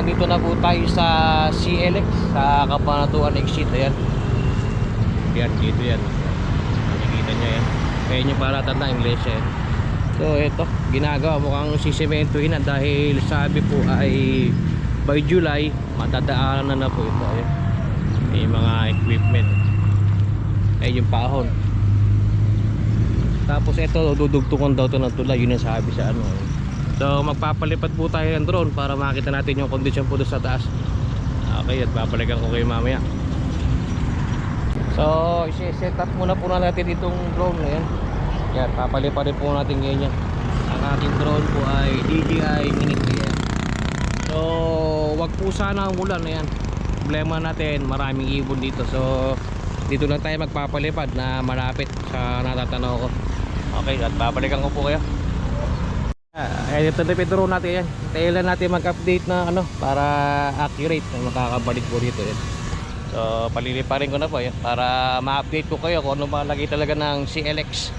dito na po tayo sa CLLEX sa Cabanatuan Exit. Ayan. Yan, dito yan. Nakikita nyo yan. Kaya nyo para tanda English yan. So ito, ginagawa mukhang sisimentuhin na dahil sabi po ay by July matadaanan na po ito. Ayan. May mga equipment. Ay yung pahon. Tapos ito, dudugtungan daw ito ng tulay. Yun ang sabi sa ano. So magpapalipad po tayo ng drone para makita natin yung condition po doon sa taas. Okay, at babalikan ko kayo mamaya. So isi-set up muna po natin itong drone na yan. Yan, papalipadin po natin ngayon yan. Ang ating drone po ay DJI Mini 3. So wag po sana ang ulan na yan. Problema natin, maraming ibon dito. So dito lang tayo magpapalipad na malapit sa natatanaw ko. Okay, at babalikan ko po kayo. Ito na pituro natin yan. Tayo lang natin mag-update na ano para accurate na makakabalik po dito yan. So paliliparin ko na po yan para ma-update ko kayo kung ano malagay talaga ng CLLEX